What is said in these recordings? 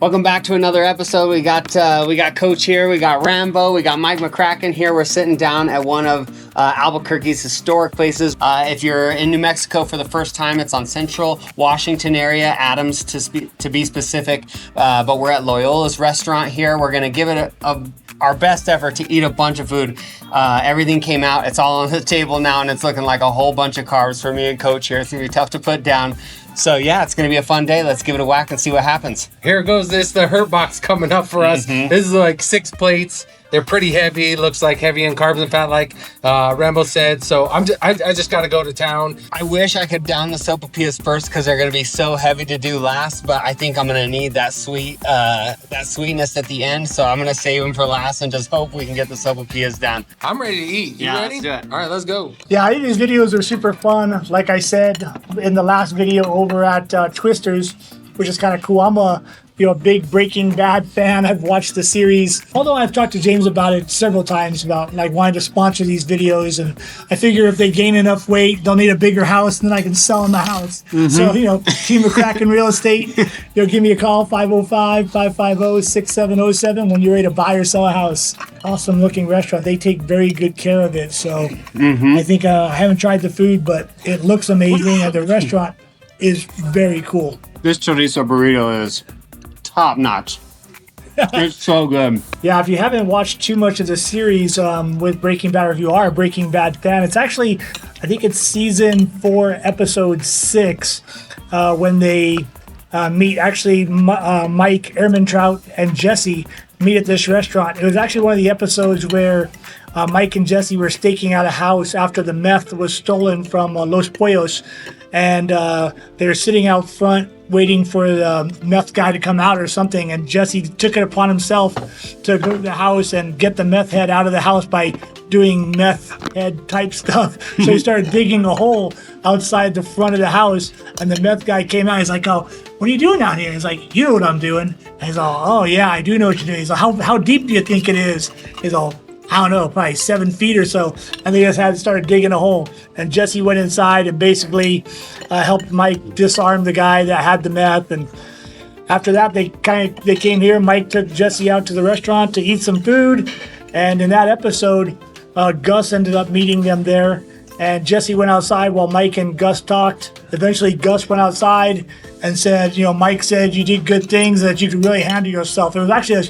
Welcome back to another episode. We got Coach here, we got Rambo, we got Mike McCracken here. We're sitting down at one of Albuquerque's historic places. If you're in New Mexico for the first time, it's on Central Washington area, Adams to be specific. But we're at Loyolas restaurant here. We're gonna give it our best effort to eat a bunch of food. Everything came out. It's all on the table now, and it's looking like a whole bunch of carbs for me and Coach here. It's gonna be tough to put down. So yeah, it's going to be a fun day. Let's give it a whack and see what happens. Here goes the hurt box coming up for us. This is like 6 plates. They're pretty heavy. Looks like heavy in carbs and fat, like Rambo said. So I just got to go to town. I wish I could down the sopapillas first because they're going to be so heavy to do last. But I think I'm going to need that sweetness at the end. So I'm going to save them for last and just hope we can get the sopapillas down. I'm ready to eat. You ready? Let's do it. All right, let's go. Yeah, I think these videos are super fun. Like I said in the last video over at Twisters, which is kind of cool. I'm a big Breaking Bad fan. I've watched the series, although I've talked to James about it several times about like wanting to sponsor these videos, and I figure if they gain enough weight, they'll need a bigger house, and then I can sell them the house. So Team McCracken Real Estate, give me a call 505-550-6707 when you're ready to buy or sell a house. Awesome looking restaurant. They take very good care of it. So I think I haven't tried the food, but it looks amazing, and the restaurant is very cool. This chorizo burrito is top notch. It's so good. Yeah, if you haven't watched too much of the series with Breaking Bad, or if you are a Breaking Bad fan, it's actually, I think it's season 4, episode 6, when they meet. Actually, Mike Ehrmantraut and Jesse meet at this restaurant. It was actually one of the episodes where Mike and Jesse were staking out a house after the meth was stolen from Los Pollos, and they were sitting out front waiting for the meth guy to come out or something, and Jesse took it upon himself to go to the house and get the meth head out of the house by doing meth head type stuff. So he started digging a hole outside the front of the house, and the meth guy came out. He's like, "Oh, what are you doing out here?" He's like, "You know what I'm doing." And he's all, "Oh yeah, I do know what you're doing." He's like, how deep do you think it is?" He's all, "I don't know, probably 7 feet or so." And they just started digging a hole. And Jesse went inside and basically helped Mike disarm the guy that had the meth. And after that, they came here. Mike took Jesse out to the restaurant to eat some food. And in that episode, Gus ended up meeting them there. And Jesse went outside while Mike and Gus talked. Eventually, Gus went outside and said, Mike said you did good things, that you could really handle yourself. It was actually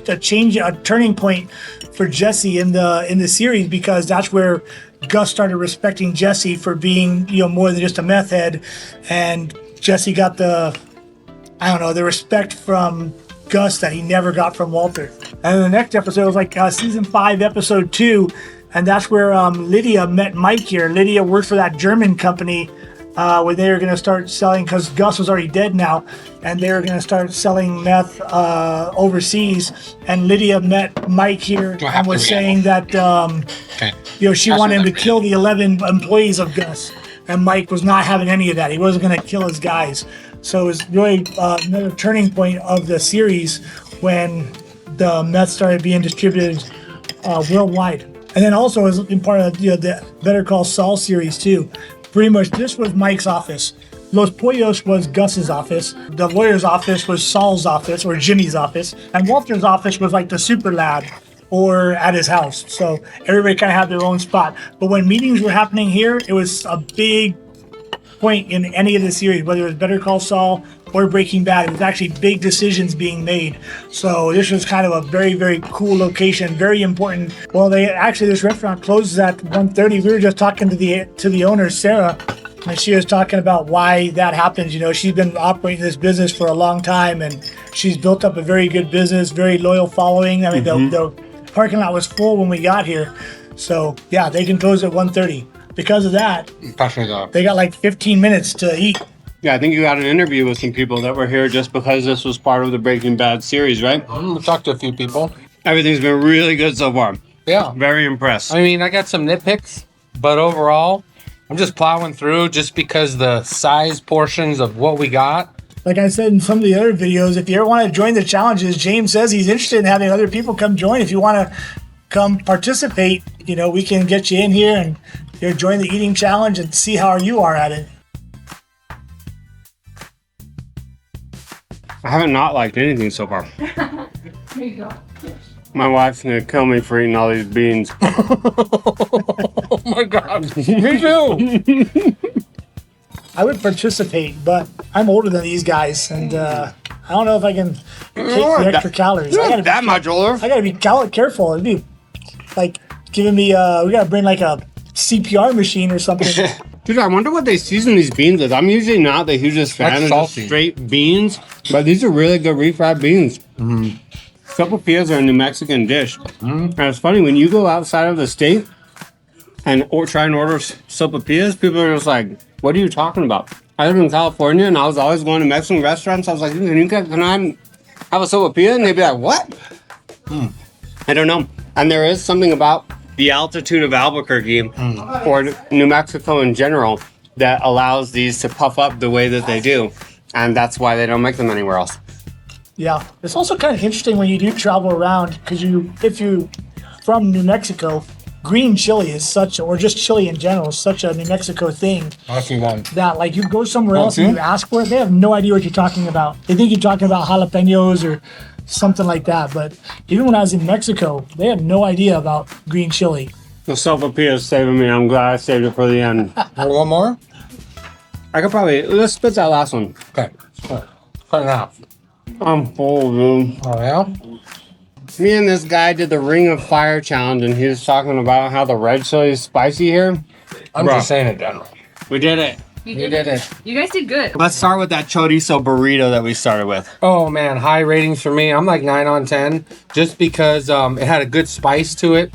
a turning point for Jesse in the series, because that's where Gus started respecting Jesse for being, more than just a meth head. And Jesse got the respect from Gus that he never got from Walter. And the next episode was like season 5, episode 2. And that's where Lydia met Mike here. Lydia worked for that German company when they were going to start selling, because Gus was already dead now, and they were going to start selling meth overseas. And Lydia met Mike here and was saying that she wanted him to kill the 11 employees of Gus. And Mike was not having any of that. He wasn't going to kill his guys. So it was really another turning point of the series when the meth started being distributed worldwide. And then also as in part of the Better Call Saul series too. Pretty much this was Mike's office. Los Pollos was Gus's office. The lawyer's office was Saul's office, or Jimmy's office. And Walter's office was like the super lab or at his house. So everybody kind of had their own spot. But when meetings were happening here, it was a big point in any of the series, whether it was Better Call Saul or Breaking Bad. It was actually big decisions being made. So this was kind of a very, very cool location, very important. Well, this restaurant closes at 1:30. We were just talking to the owner, Sarah, and she was talking about why that happens. She's been operating this business for a long time, and she's built up a very good business, very loyal following. I mean, the parking lot was full when we got here. So yeah, they can close at 1:30. Because of that, they got like 15 minutes to eat. Yeah, I think you got an interview with some people that were here just because this was part of the Breaking Bad series, right? We've talked to a few people. Everything's been really good so far. Yeah. Very impressed. I mean, I got some nitpicks, but overall, I'm just plowing through just because the size portions of what we got. Like I said in some of the other videos, if you ever want to join the challenges, James says he's interested in having other people come join. If you want to come participate, we can get you in here and join the eating challenge and see how you are at it. I haven't not liked anything so far. There you go. My wife's gonna kill me for eating all these beans. Oh my god. Me too. I would participate, but I'm older than these guys, and I don't know if I can take the extra calories. You're I not gotta that be, much older. I gotta be careful. It'd be like giving me. We gotta bring like a CPR machine or something. Dude, I wonder what they season these beans with. I'm usually not the hugest fan That's of just salty. straight beans, but these are really good refried beans. Sopapillas are a New Mexican dish. And it's funny, when you go outside of the state and try and order sopapillas, people are just like, what are you talking about? I live in California and I was always going to Mexican restaurants. I was like, can I have a sopapilla? And they'd be like, what? I don't know. And there is something about the altitude of Albuquerque or New Mexico in general that allows these to puff up the way that they do. And that's why they don't make them anywhere else. Yeah, it's also kind of interesting when you do travel around because if you from New Mexico, green chili is such, or just chili in general, is such a New Mexico thing Awesome one. that like you go somewhere else Okay. and you ask for it, they have no idea what you're talking about. They think you're talking about jalapenos or something like that. But even when I was in Mexico, they had no idea about green chili. The sopapilla is saving me. I'm glad I saved it for the end. One more? I could probably, let's spit that last one. Okay. Cut it out. I'm full, dude. Oh yeah? Me and this guy did the Ring of Fire challenge, and he was talking about how the red chili is spicy here. I'm Bro. just saying it, general. We did it. You did it. You guys did good. Let's start with that chorizo burrito that we started with. Oh man, high ratings for me. I'm like 9 on 10 just because it had a good spice to it.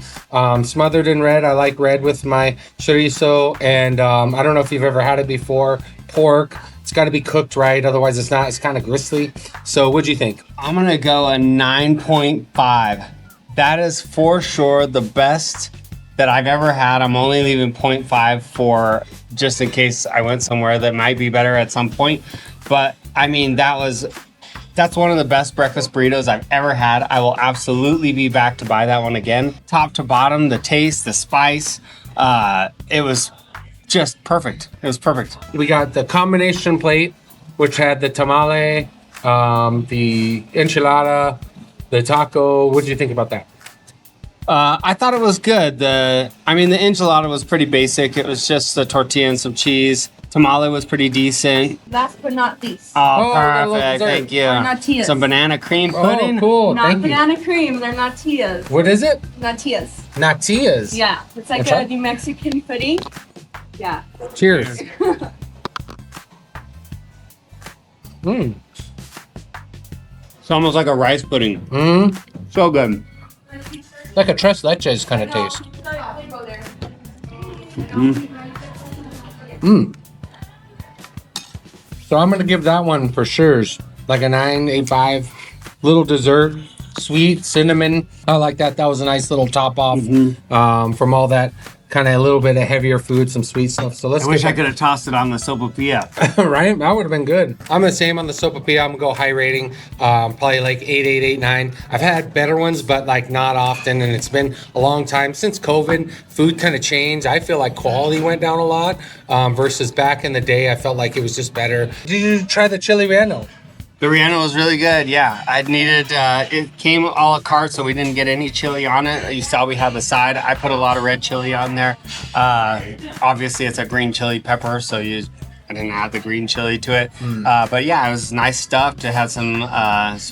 Smothered in red. I like red with my chorizo. And I don't know if you've ever had it before. Pork. It's got to be cooked right. Otherwise, it's not. It's kind of gristly. So what'd you think? I'm going to go a 9.5. That is for sure the best that I've ever had. I'm only leaving 0.5 for just in case I went somewhere that might be better at some point. But I mean, that's one of the best breakfast burritos I've ever had. I will absolutely be back to buy that one again. Top to bottom, the taste, the spice, it was just perfect. It was perfect. We got the combination plate, which had the tamale, the enchilada, the taco. What did you think about that? I thought it was good. The enchilada was pretty basic. It was just the tortilla and some cheese. Tamale was pretty decent. Last but not least. Oh, Oh, I love perfect. dessert. Thank you. Tortillas. Some banana cream pudding. Oh, cool. Not Thank you. banana cream, they're natillas. What is it? Natillas. Natillas. Yeah, it's like What's a that? New Mexican pudding. Yeah. Cheers. Mmm. It's almost like a rice pudding. Mmm. So good. Like a tres leches kind of taste. Mmm. So I'm gonna give that one for sure like a 9.85. Little dessert, sweet cinnamon. I like that. That was a nice little top off from all that kind of a little bit of heavier food, some sweet stuff. So let's I wish get I could have tossed it on the sopapilla. right? That would have been good. I'm the same on the sopapilla. I'm gonna go high rating, probably like 8, 9. I've had better ones, but like not often, and it's been a long time since COVID. Food kind of changed. I feel like quality went down a lot versus back in the day. I felt like it was just better. Did you try the chili relleno? The Rihanna was really good, yeah. I needed, it came a la carte, so we didn't get any chili on it. You saw we had the side. I put a lot of red chili on there. Obviously, it's a green chili pepper, so I didn't add the green chili to it. But yeah, it was nice stuffed. It had some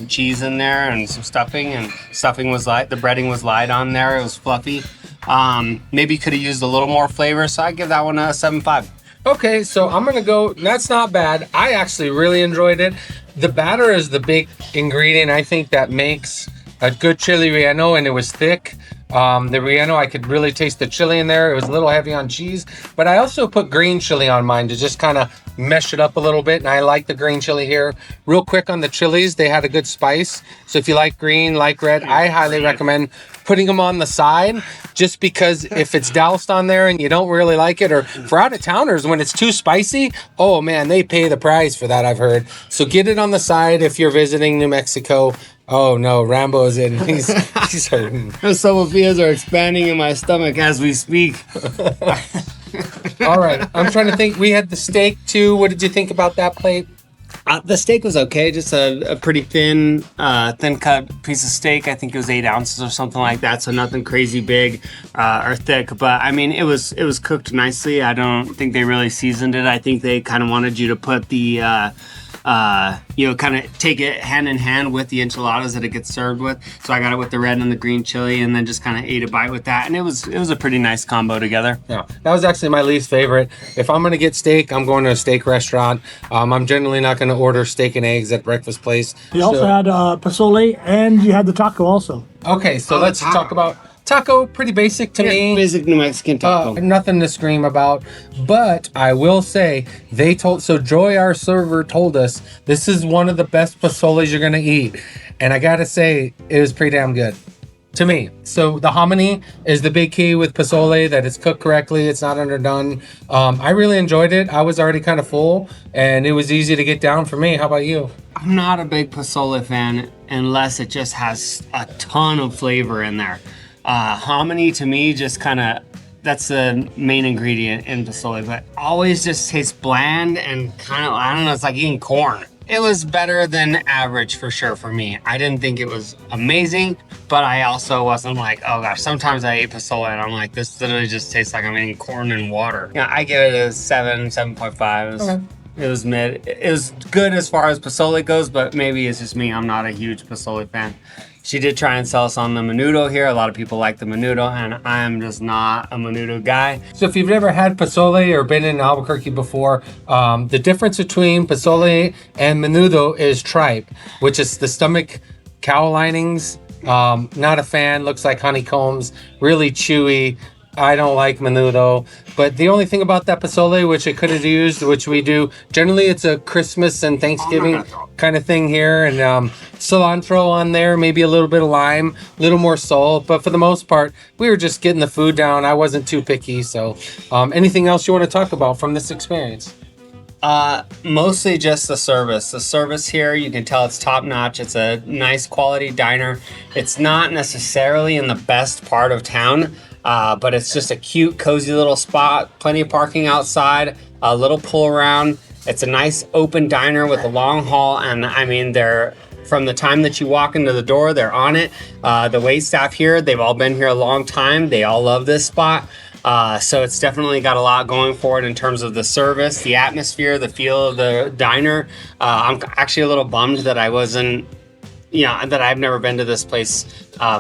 cheese in there and some stuffing, and stuffing was light. The breading was light on there. It was fluffy. Maybe could have used a little more flavor, so I'd give that one a 7.5. Okay, so I'm gonna go. That's not bad. I actually really enjoyed it. The batter is the big ingredient I think that makes a good chili relleno, and it was thick. The relleno, I could really taste the chili in there. It was a little heavy on cheese, but I also put green chili on mine to just kind of mesh it up a little bit, and I like the green chili here. Real quick on the chilies, they had a good spice. So if you like green, like red, I highly recommend putting them on the side, just because if it's doused on there and you don't really like it, or for out-of-towners, when it's too spicy, oh man, they pay the price for that, I've heard. So get it on the side if you're visiting New Mexico. Oh no, Rambo's in. He's hurting. The sopapillas are expanding in my stomach as we speak. All right, I'm trying to think. We had the steak too. What did you think about that plate? The steak was okay, just a pretty thin cut piece of steak. I think it was 8 ounces or something like that, so nothing crazy big or thick. But I mean, it was cooked nicely. I don't think they really seasoned it. I think they kind of wanted you to put the kind of take it hand in hand with the enchiladas that it gets served with. So I got it with the red and the green chili, and then just kind of ate a bite with that, and it was a pretty nice combo together. Yeah, that was actually my least favorite. If I'm gonna get steak, I'm going to a steak restaurant. I'm generally not gonna order steak and eggs at breakfast place. You also had pozole, and you had the taco also. Okay, so let's talk about taco. Pretty basic to me. Basic New Mexican taco. Nothing to scream about, but I will say Joy, our server, told us this is one of the best pozoles you're gonna eat, and I gotta say it was pretty damn good to me. So the hominy is the big key with pozole, that it's cooked correctly, it's not underdone. I really enjoyed it. I was already kind of full, and it was easy to get down for me. How about you? I'm not a big pozole fan unless it just has a ton of flavor in there. Hominy to me just kind of, that's the main ingredient in pozole, but always just tastes bland and kind of, I don't know, it's like eating corn. It was better than average for sure for me. I didn't think it was amazing, but I also wasn't like, oh gosh, sometimes I ate pozole and I'm like, this literally just tastes like I'm eating corn and water. Yeah, I give it a 7.5. It was mid. It was good as far as pozole goes, but maybe it's just me. I'm not a huge pozole fan. She did try and sell us on the menudo here. A lot of people like the menudo, and I'm just not a menudo guy. So if you've never had pozole or been in Albuquerque before, the difference between pozole and menudo is tripe, which is the stomach cow linings. Not a fan. Looks like honeycombs. Really chewy. I don't like menudo, but the only thing about that pozole, which it could have used, which we do, generally it's a Christmas and Thanksgiving kind of thing here, and cilantro on there, maybe a little bit of lime, a little more salt, but for the most part, we were just getting the food down. I wasn't too picky, so anything else you want to talk about from this experience? Mostly just the service. The service here, you can tell it's top notch. It's a nice quality diner. It's not necessarily in the best part of town, but it's just a cute, cozy little spot. Plenty of parking outside, a little pull around. It's a nice open diner with a long hall, and I mean, they're from the time that you walk into the door, they're on it. The wait staff here, they've all been here a long time. They all love this spot. So it's definitely got a lot going for it in terms of the service, the atmosphere, the feel of the diner. I'm actually a little bummed that I wasn't, that I've never been to this place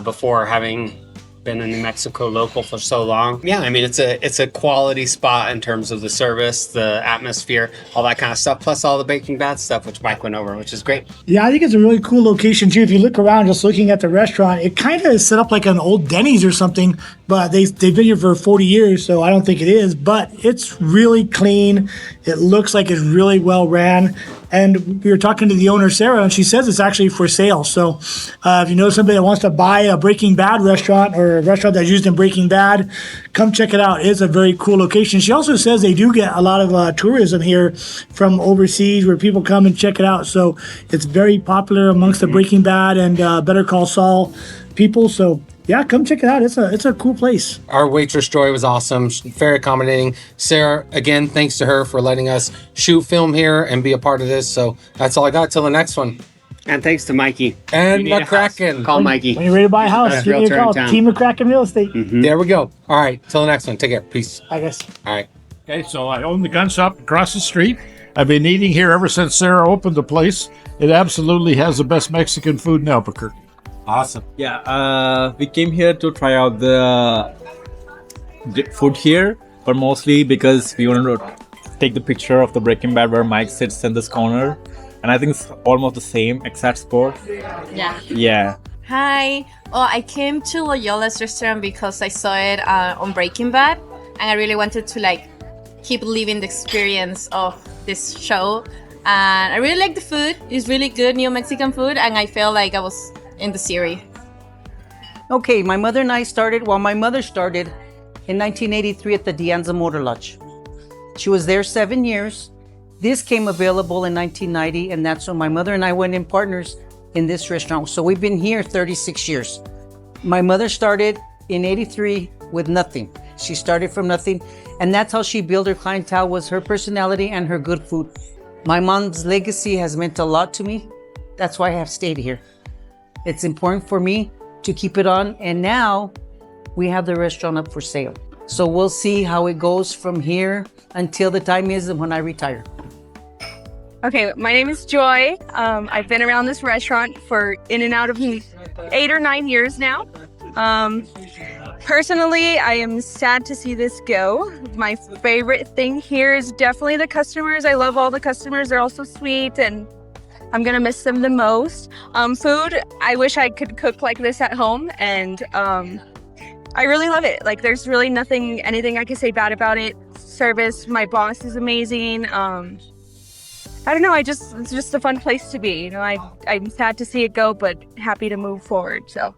before, having been a New Mexico local for so long. Yeah, I mean, it's a quality spot in terms of the service, the atmosphere, all that kind of stuff, plus all the Baking Bad stuff, which Mike went over, which is great. Yeah, I think it's a really cool location too. If you look around, just looking at the restaurant, it kind of is set up like an old Denny's or something, but they've been here for 40 years, so I don't think it is, but it's really clean. It looks like it's really well ran. And we were talking to the owner, Sarah, and she says it's actually for sale. So if you know somebody that wants to buy a Breaking Bad restaurant or a restaurant that's used in Breaking Bad, come check it out. It's a very cool location. She also says they do get a lot of tourism here from overseas where people come and check it out. So it's very popular amongst the Breaking Bad and Better Call Saul people. So yeah, come check it out. It's a cool place. Our waitress Joy was awesome, very accommodating. Sarah, again, thanks to her for letting us shoot film here and be a part of this. So that's all I got. Till the next one. And thanks to Mikey. And McCracken. Call Mikey. When you're ready to buy a house, Best give me a realtor in call. town. Team McCracken Real Estate. There we go. All right, till the next one. Take care. Peace. I guess. All right. Okay, so I own the gun shop across the street. I've been eating here ever since Sarah opened the place. It absolutely has the best Mexican food in Albuquerque. Awesome. Yeah, we came here to try out the food here, but mostly because we wanted to take the picture of the Breaking Bad where Mike sits in this corner, and I think it's almost the same exact spot. Yeah. Hi. Oh, I came to Loyolas restaurant because I saw it on Breaking Bad, and I really wanted to keep living the experience of this show. And I really like the food. It's really good, New Mexican food, and I felt like I was in the series. Okay, my mother and I started, my mother started in 1983 at the Dianza Motor Lodge. She was there 7 years. This came available in 1990, and that's when my mother and I went in partners in this restaurant. So we've been here 36 years. My mother started in 83 with nothing. She started from nothing, and that's how she built her clientele, was her personality and her good food. My mom's legacy has meant a lot to me. That's why I have stayed here. It's important for me to keep it on. And now we have the restaurant up for sale. So we'll see how it goes from here until the time is when I retire. Okay, my name is Joy. I've been around this restaurant for in and out of 8 or 9 years now. Personally, I am sad to see this go. My favorite thing here is definitely the customers. I love all the customers. They're all so sweet and I'm gonna miss them the most. Food, I wish I could cook like this at home and I really love it. Like there's really anything I can say bad about it. Service, my boss is amazing. I don't know, it's just a fun place to be. You know, I'm sad to see it go, but happy to move forward, so.